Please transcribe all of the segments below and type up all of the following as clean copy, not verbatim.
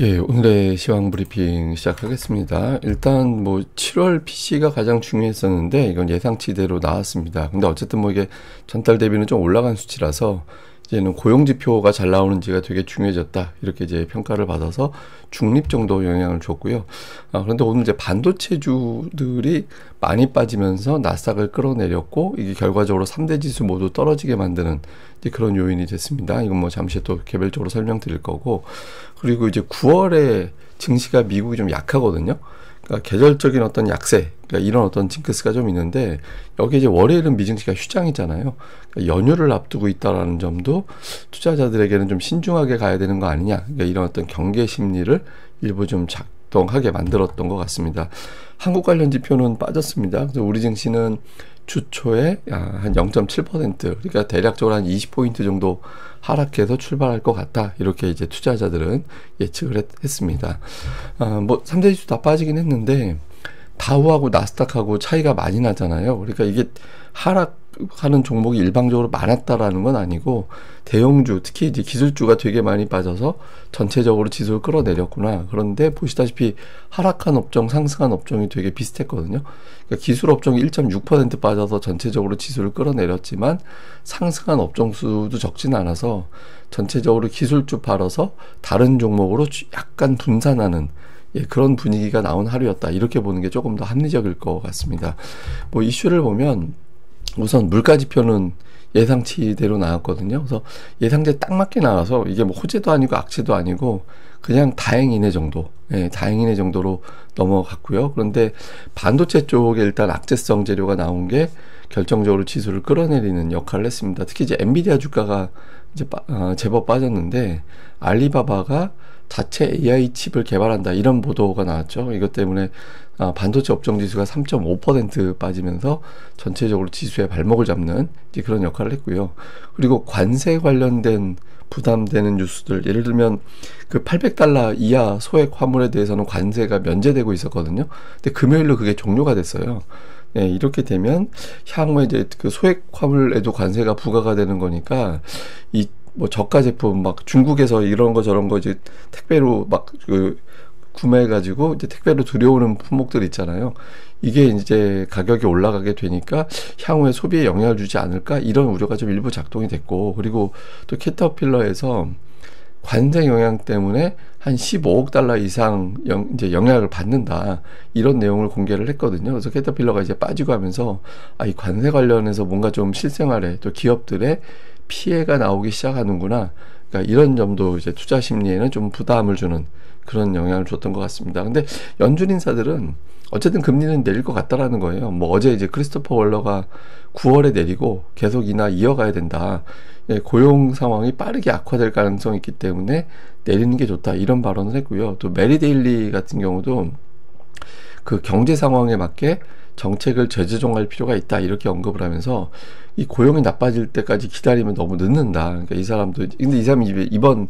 예, 오늘의 시황 브리핑 시작하겠습니다. 일단 뭐 7월 PC가 가장 중요했었는데 이건 예상치대로 나왔습니다. 근데 어쨌든 뭐 이게 전달 대비는 좀 올라간 수치라서 이제는 고용 지표가 잘 나오는지가 되게 중요해졌다. 이렇게 이제 평가를 받아서 중립 정도 영향을 줬고요. 그런데 오늘 이제 반도체주들이 많이 빠지면서 나스닥을 끌어내렸고 이게 결과적으로 3대 지수 모두 떨어지게 만드는 이제 그런 요인이 됐습니다. 이건 뭐 잠시 또 개별적으로 설명드릴 거고, 그리고 이제 9월에 증시가 미국이 좀 약하거든요. 그러니까 계절적인 어떤 약세, 그러니까 이런 어떤 징크스가 좀 있는데 여기 이제 월요일은 미증시가 휴장이잖아요. 그러니까 연휴를 앞두고 있다라는 점도 투자자들에게는 좀 신중하게 가야 되는 거 아니냐. 그러니까 이런 어떤 경계 심리를 일부 좀 작동하게 만들었던 것 같습니다. 한국 관련 지표는 빠졌습니다. 그래서 우리 증시는 주 초에 한 0.7%, 그러니까 대략적으로 한 20포인트 정도 하락해서 출발할 것 같다. 이렇게 이제 투자자들은 예측을 했습니다. 뭐 3대 지수 다 빠지긴 했는데 다우하고 나스닥하고 차이가 많이 나잖아요. 그러니까 이게 하락하는 종목이 일방적으로 많았다라는 건 아니고 대형주, 특히 이제 기술주가 되게 많이 빠져서 전체적으로 지수를 끌어내렸구나. 그런데 보시다시피 하락한 업종, 상승한 업종이 되게 비슷했거든요. 그러니까 기술 업종이 1.6% 빠져서 전체적으로 지수를 끌어내렸지만 상승한 업종 수도 적진 않아서 전체적으로 기술주 팔아서 다른 종목으로 약간 분산하는 그런 분위기가 나온 하루였다. 이렇게 보는 게 조금 더 합리적일 것 같습니다. 뭐 이슈를 보면 우선 물가 지표는 예상치대로 나왔거든요. 그래서 예상치에 딱 맞게 나와서 이게 뭐 호재도 아니고 악재도 아니고 그냥 다행이네 정도, 다행이네 정도로 넘어갔고요. 그런데 반도체 쪽에 일단 악재성 재료가 나온 게 결정적으로 지수를 끌어내리는 역할을 했습니다. 특히 이제 엔비디아 주가가 이제 제법 빠졌는데 알리바바가 자체 AI 칩을 개발한다, 이런 보도가 나왔죠. 이것 때문에 반도체 업종 지수가 3.5% 빠지면서 전체적으로 지수의 발목을 잡는 이제 그런 역할을 했고요. 그리고 관세 관련된 부담되는 뉴스들, 예를 들면 그 $800 이하 소액 화물에 대해서는 관세가 면제되고 있었거든요. 근데 금요일로 그게 종료가 됐어요. 네, 이렇게 되면 향후에 이제 그 소액 화물에도 관세가 부과가 되는 거니까 이 뭐 저가 제품 막 중국에서 이런 거 저런 거 이제 택배로 막 그 구매해가지고 이제 택배로 들여오는 품목들 있잖아요. 이게 이제 가격이 올라가게 되니까 향후에 소비에 영향을 주지 않을까, 이런 우려가 좀 일부 작동이 됐고, 그리고 또 캐터필러에서 관세 영향 때문에 한 $15억 이상 이제 영향을 받는다, 이런 내용을 공개를 했거든요. 그래서 캐터필러가 이제 빠지고 하면서 이 관세 관련해서 뭔가 좀 실생활에 또 기업들의 피해가 나오기 시작하는구나. 그러니까 이런 점도 이제 투자 심리에는 좀 부담을 주는 그런 영향을 줬던 것 같습니다. 근데 연준 인사들은 어쨌든 금리는 내릴 것 같다라는 거예요. 뭐 어제 이제 크리스토퍼 월러가 9월에 내리고 계속 인하 이어가야 된다. 고용 상황이 빠르게 악화될 가능성이 있기 때문에 내리는 게 좋다, 이런 발언을 했고요. 또 메리 데일리 같은 경우도 그 경제 상황에 맞게 정책을 재조정할 필요가 있다, 이렇게 언급을 하면서 이 고용이 나빠질 때까지 기다리면 너무 늦는다. 그러니까 이 사람도, 근데 이 사람이 이번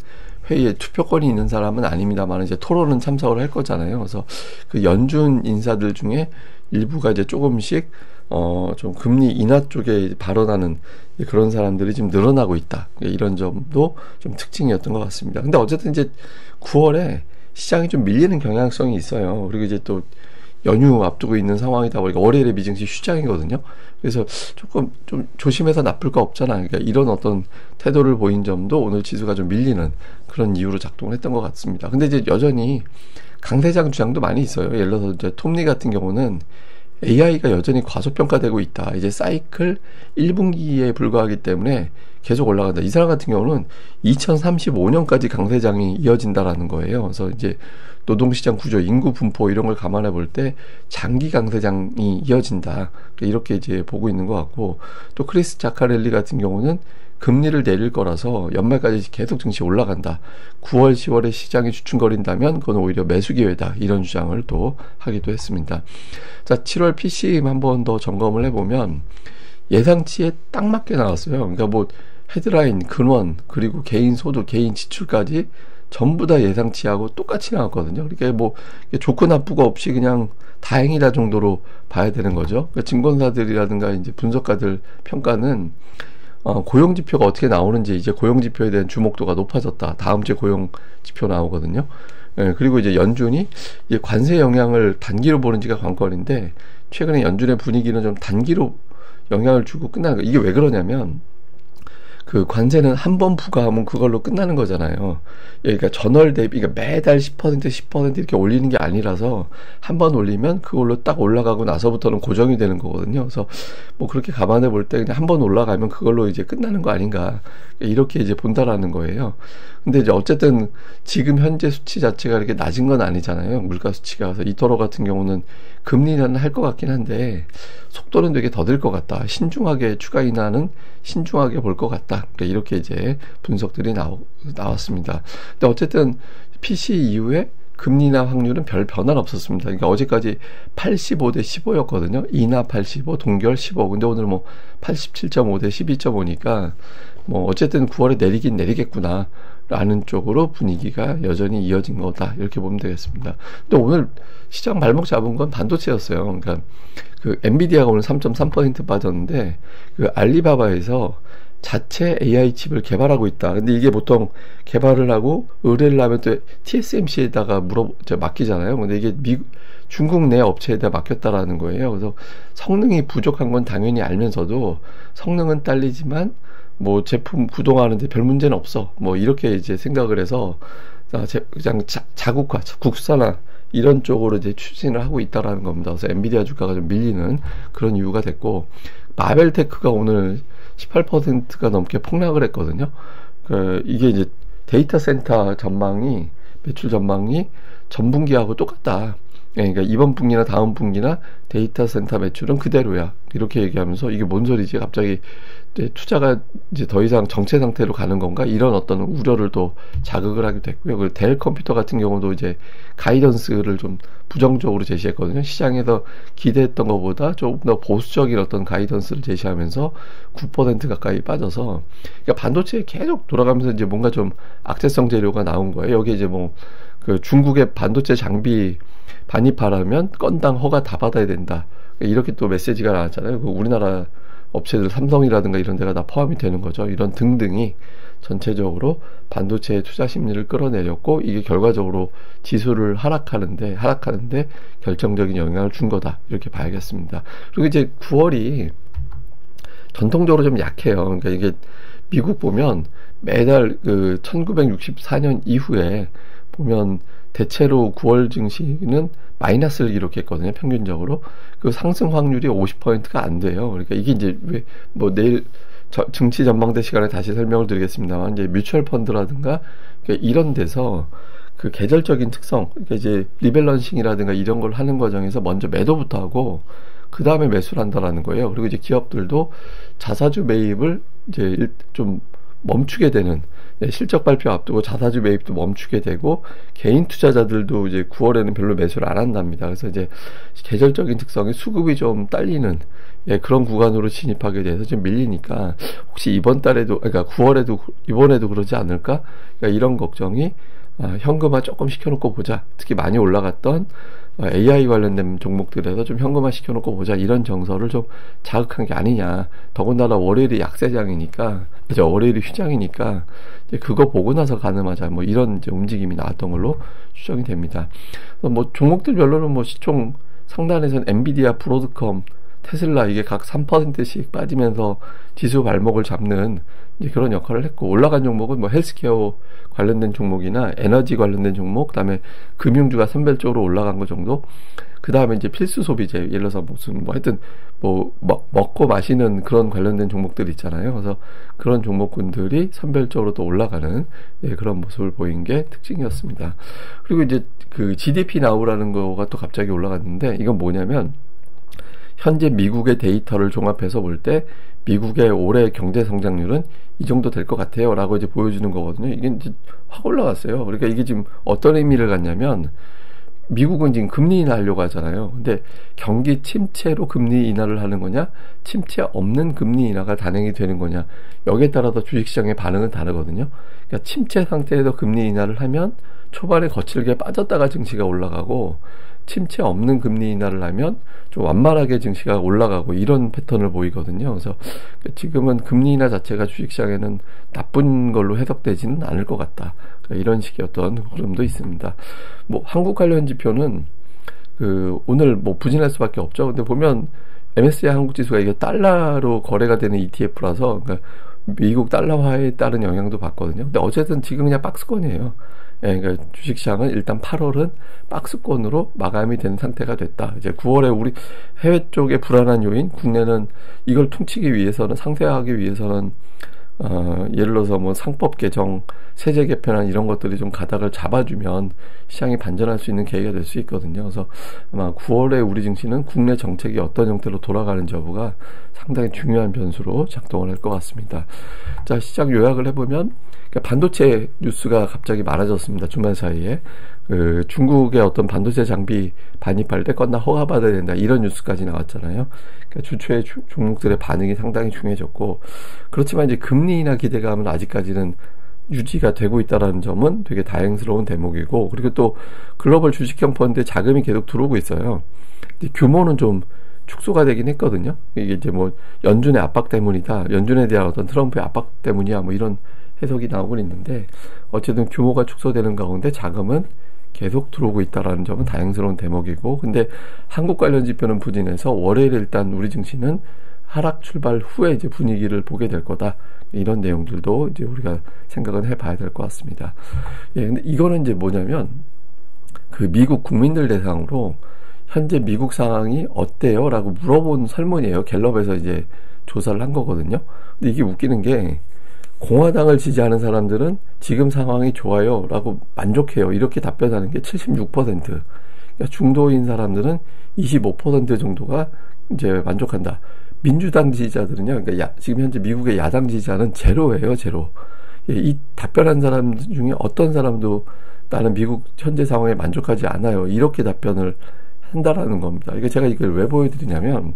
회의에 투표권이 있는 사람은 아닙니다만 이제 토론은 참석을 할 거잖아요. 그래서 그 연준 인사들 중에 일부가 이제 조금씩 좀 금리 인하 쪽에 발언하는 그런 사람들이 지금 늘어나고 있다. 이런 점도 좀 특징이었던 것 같습니다. 근데 어쨌든 이제 9월에 시장이 좀 밀리는 경향성이 있어요. 그리고 이제 또 연휴 앞두고 있는 상황이다 보니까 월요일에 미증시 휴장이거든요. 그래서 조금 좀 조심해서 나쁠 거 없잖아. 그러니까 이런 어떤 태도를 보인 점도 오늘 지수가 좀 밀리는 그런 이유로 작동을 했던 것 같습니다. 근데 이제 여전히 강세장 주장도 많이 있어요. 예를 들어서 이제 톱니 같은 경우는 AI가 여전히 과소평가되고 있다. 이제 사이클 1분기에 불과하기 때문에 계속 올라간다. 이 사람 같은 경우는 2035년까지 강세장이 이어진다라는 거예요. 그래서 이제 노동시장 구조, 인구 분포 이런 걸 감안해 볼 때 장기 강세장이 이어진다, 이렇게 이제 보고 있는 것 같고, 또 크리스 자카렐리 같은 경우는 금리를 내릴 거라서 연말까지 계속 증시 올라간다. 9월, 10월에 시장이 주춤거린다면 그건 오히려 매수 기회다, 이런 주장을 또 하기도 했습니다. 자, 7월 PCM 한번 더 점검을 해보면 예상치에 딱 맞게 나왔어요. 그러니까 뭐 헤드라인, 근원, 그리고 개인 소득, 개인 지출까지 전부 다 예상치하고 똑같이 나왔거든요. 그러니까 뭐 좋고 나쁘고 없이 그냥 다행이다 정도로 봐야 되는 거죠. 그러니까 증권사들이라든가 이제 분석가들 평가는 고용 지표가 어떻게 나오는지 이제 고용 지표에 대한 주목도가 높아졌다. 다음 주에 고용 지표 나오거든요. 예, 그리고 이제 연준이 이제 관세 영향을 단기로 보는지가 관건인데 최근에 연준의 분위기는 좀 단기로 영향을 주고 끝나는 거. 이게 왜 그러냐면 그 관세는 한 번 부과하면 그걸로 끝나는 거잖아요. 그러니까 전월 대비, 그러니까 매달 10% 이렇게 올리는 게 아니라서 한 번 올리면 그걸로 딱 올라가고 나서부터는 고정이 되는 거거든요. 그래서 뭐 그렇게 감안해 볼 때 그냥 한 번 올라가면 그걸로 이제 끝나는 거 아닌가. 이렇게 이제 본다라는 거예요. 근데 이제 어쨌든 지금 현재 수치 자체가 이렇게 낮은 건 아니잖아요. 물가 수치가. 그래서 이토로 같은 경우는 금리 인하는 할 것 같긴 한데 속도는 되게 더딜 것 같다. 신중하게 추가 인하는 신중하게 볼 것 같다. 이렇게 이제 분석들이 나왔습니다. 근데 어쨌든 PC 이후에 금리 인하 확률은 별 변화는 없었습니다. 그러니까 어제까지 85대 15였거든요. 인하 85, 동결 15. 근데 오늘 뭐 87.5대 12.5니까 뭐 어쨌든 9월에 내리긴 내리겠구나 라는 쪽으로 분위기가 여전히 이어진 거다, 이렇게 보면 되겠습니다. 근데 오늘 시장 발목 잡은 건 반도체였어요. 그러니까 그 엔비디아가 오늘 3.3% 빠졌는데 그 알리바바에서 자체 AI 칩을 개발하고 있다. 근데 이게 보통 개발을 하고 의뢰를 하면 또 TSMC에다가 맡기잖아요. 근데 이게 중국 내 업체에다 맡겼다라는 거예요. 그래서 성능이 부족한 건 당연히 알면서도 성능은 딸리지만 뭐 제품 구동하는데 별 문제는 없어. 뭐 이렇게 이제 생각을 해서 그냥 자국화, 국산화 이런 쪽으로 이제 추진을 하고 있다라는 겁니다. 그래서 엔비디아 주가가 좀 밀리는 그런 이유가 됐고, 마벨테크가 오늘 18%가 넘게 폭락을 했거든요. 이게 이제 데이터 센터 전망이, 매출 전망이 전분기하고 똑같다. 그러니까 이번 분기나 다음 분기나 데이터 센터 매출은 그대로야. 이렇게 얘기하면서 이게 뭔 소리지? 갑자기 투자가 이제 더 이상 정체 상태로 가는 건가? 이런 어떤 우려를 또 자극을 하게 됐고요. 그리고 델 컴퓨터 같은 경우도 이제 가이던스를 좀 부정적으로 제시했거든요. 시장에서 기대했던 것보다 조금 더 보수적인 어떤 가이던스를 제시하면서 9% 가까이 빠져서, 그러니까 반도체에 계속 돌아가면서 이제 뭔가 좀 악재성 재료가 나온 거예요. 여기 이제 뭐 그 중국의 반도체 장비 반입하려면 건당 허가 다 받아야 된다. 이렇게 또 메시지가 나왔잖아요. 그 우리나라 업체들 삼성이라든가 이런 데가 다 포함이 되는 거죠. 이런 등등이 전체적으로 반도체의 투자 심리를 끌어내렸고, 이게 결과적으로 지수를 하락하는데 결정적인 영향을 준 거다, 이렇게 봐야겠습니다. 그리고 이제 9월이 전통적으로 좀 약해요. 그러니까 이게 미국 보면 매달 그 1964년 이후에 보면 대체로 9월 증시는 마이너스를 기록했거든요. 평균적으로. 그 상승 확률이 50%가 안 돼요. 그러니까 이게 이제 왜 뭐 내일 증시 전망대 시간에 다시 설명을 드리겠습니다만, 이제 뮤추얼 펀드라든가 그러니까 이런 데서 그 계절적인 특성, 그러니까 이제 리밸런싱이라든가 이런 걸 하는 과정에서 먼저 매도부터 하고 그 다음에 매수를 한다라는 거예요. 그리고 이제 기업들도 자사주 매입을 이제 좀 멈추게 되는, 실적 발표 앞두고 자사주 매입도 멈추게 되고, 개인 투자자들도 이제 9월에는 별로 매수를 안 한답니다. 그래서 이제 계절적인 특성이 수급이 좀 딸리는 그런 구간으로 진입하게 돼서 좀 밀리니까 혹시 이번 달에도, 그러니까 9월에도 이번에도 그러지 않을까? 그러니까 이런 걱정이, 현금화 조금 시켜놓고 보자. 특히 많이 올라갔던 AI 관련된 종목들에서 좀 현금화 시켜놓고 보자, 이런 정서를 좀 자극한 게 아니냐. 더군다나 월요일이 약세장이니까, 월요일이 휴장이니까 이제 그거 보고 나서 가늠하자, 뭐 이런 이제 움직임이 나왔던 걸로 추정이 됩니다. 뭐 종목들별로는 뭐 시총 상단에서는 엔비디아, 브로드컴, 테슬라 이게 각 3%씩 빠지면서 지수 발목을 잡는 이제 그런 역할을 했고, 올라간 종목은 뭐 헬스케어 관련된 종목이나 에너지 관련된 종목, 그다음에 금융주가 선별적으로 올라간 거 정도, 그 다음에 이제 필수 소비재, 예를 들어서 무슨 뭐 하여튼 뭐 먹고 마시는 그런 관련된 종목들 있잖아요. 그래서 그런 종목군들이 선별적으로 또 올라가는 그런 모습을 보인 게 특징이었습니다. 그리고 이제 그 GDP 나오라는 거가 또 갑자기 올라갔는데, 이건 뭐냐면 현재 미국의 데이터를 종합해서 볼 때 미국의 올해 경제 성장률은 이 정도 될 것 같아요 라고 이제 보여주는 거거든요. 이게 이제 확 올라갔어요. 그러니까 이게 지금 어떤 의미를 갖냐면, 미국은 지금 금리 인하하려고 하잖아요. 근데 경기 침체로 금리 인하를 하는 거냐, 침체 없는 금리 인하가 단행이 되는 거냐, 여기에 따라서 주식시장의 반응은 다르거든요. 그러니까 침체 상태에서 금리 인하를 하면 초반에 거칠게 빠졌다가 증시가 올라가고 침체 없는 금리 인하를 하면 좀 완만하게 증시가 올라가고 이런 패턴을 보이거든요. 그래서 지금은 금리 인하 자체가 주식시장에는 나쁜 걸로 해석되지는 않을 것 같다. 이런 식의 어떤 흐름도 있습니다. 뭐 한국 관련 지표는 오늘 뭐 부진할 수밖에 없죠. 근데 보면 MSCI 한국 지수가 이게 달러로 거래가 되는 ETF라서 그러니까 미국 달러화에 따른 영향도 받거든요. 근데 어쨌든 지금 그냥 박스권이에요. 예, 그러니까 주식시장은 일단 8월은 박스권으로 마감이 된 상태가 됐다. 이제 9월에 우리 해외 쪽의 불안한 요인, 국내는 이걸 퉁치기 위해서는, 상쇄하기 위해서는 예를 들어서 뭐 상법 개정, 세제 개편안 이런 것들이 좀 가닥을 잡아주면 시장이 반전할 수 있는 계기가 될 수 있거든요. 그래서 아마 9월에 우리 증시는 국내 정책이 어떤 형태로 돌아가는지 여부가 상당히 중요한 변수로 작동을 할 것 같습니다. 자, 시장 요약을 해보면 반도체 뉴스가 갑자기 많아졌습니다. 주말 사이에. 중국의 어떤 반도체 장비 반입할 때 건나 허가받아야 된다 이런 뉴스까지 나왔잖아요. 그러니까 주초에 종목들의 반응이 상당히 중요해졌고, 그렇지만 이제 금리 인하 기대감은 아직까지는 유지가 되고 있다는 점은 되게 다행스러운 대목이고, 그리고 또 글로벌 주식형 펀드에 자금이 계속 들어오고 있어요. 근데 규모는 좀 축소가 되긴 했거든요. 이게 이제 뭐 연준의 압박 때문이다, 연준에 대한 어떤 트럼프의 압박 때문이야, 뭐 이런 해석이 나오고 있는데, 어쨌든 규모가 축소되는 가운데 자금은 계속 들어오고 있다라는 점은 다행스러운 대목이고, 근데 한국 관련 지표는 부진해서 월요일에 일단 우리 증시는 하락 출발 후에 이제 분위기를 보게 될 거다. 이런 내용들도 이제 우리가 생각은 해봐야 될 것 같습니다. 예, 근데 이거는 이제 뭐냐면 미국 국민들 대상으로 현재 미국 상황이 어때요? 라고 물어본 설문이에요. 갤럽에서 이제 조사를 한 거거든요. 근데 이게 웃기는 게 공화당을 지지하는 사람들은 지금 상황이 좋아요 라고 만족해요 이렇게 답변하는 게 76%. 그러니까 중도인 사람들은 25% 정도가 이제 만족한다. 민주당 지지자들은요, 그러니까 지금 현재 미국의 야당 지지자는 제로예요, 제로. 예, 이 답변한 사람 중에 어떤 사람도 나는 미국 현재 상황에 만족하지 않아요 이렇게 답변을 한다라는 겁니다. 그러니까 제가 이걸 왜 보여드리냐면,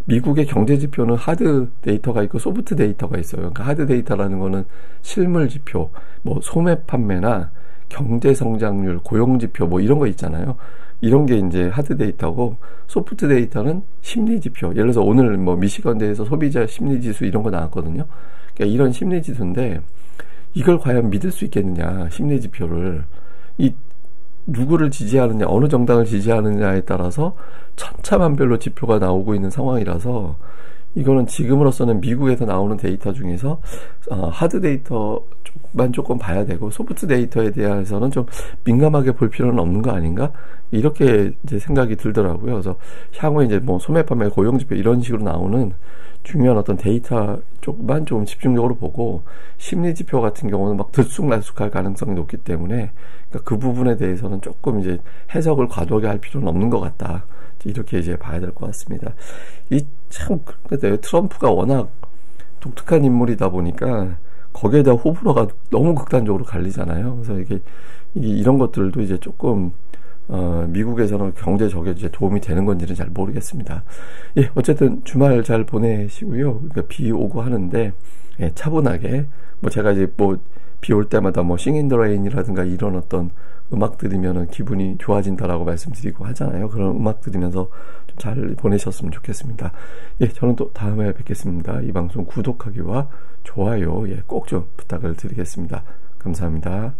미국의 경제 지표는 하드 데이터가 있고 소프트 데이터가 있어요. 그러니까 하드 데이터라는 거는 실물 지표, 뭐 소매 판매나 경제 성장률, 고용 지표 뭐 이런 거 있잖아요. 이런 게 이제 하드 데이터고, 소프트 데이터는 심리 지표. 예를 들어서 오늘 뭐 미시건대에서 소비자 심리 지수 이런 거 나왔거든요. 그러니까 이런 심리 지수인데 이걸 과연 믿을 수 있겠느냐, 심리 지표를. 누구를 지지하느냐, 어느 정당을 지지하느냐에 따라서 천차만별로 지표가 나오고 있는 상황이라서, 이거는 지금으로서는 미국에서 나오는 데이터 중에서 하드 데이터만 조금 봐야 되고, 소프트 데이터에 대해서는 좀 민감하게 볼 필요는 없는 거 아닌가? 이렇게 이제 생각이 들더라고요. 그래서 향후에 이제 뭐 소매 판매, 고용 지표 이런 식으로 나오는 중요한 어떤 데이터 쪽만 좀 집중적으로 보고, 심리 지표 같은 경우는 막 들쑥날쑥할 가능성이 높기 때문에, 그러니까 그 부분에 대해서는 조금 이제 해석을 과도하게 할 필요는 없는 것 같다. 이렇게 이제 봐야 될 것 같습니다. 트럼프가 워낙 독특한 인물이다 보니까 거기에다 호불호가 너무 극단적으로 갈리잖아요. 그래서 이런 것들도 이제 조금 미국에서는 경제 저게 이제 도움이 되는 건지는 잘 모르겠습니다. 예, 어쨌든 주말 잘 보내시고요. 그러니까 비 오고 하는데, 예, 차분하게, 뭐 제가 이제 뭐 비 올 때마다 뭐 싱 인 더 레인이라든가 이런 어떤 음악 들으면은 기분이 좋아진다라고 말씀드리고 하잖아요. 그런 음악 들으면서 좀 잘 보내셨으면 좋겠습니다. 예, 저는 또 다음에 뵙겠습니다. 이 방송 구독하기와 좋아요, 예, 꼭 좀 부탁을 드리겠습니다. 감사합니다.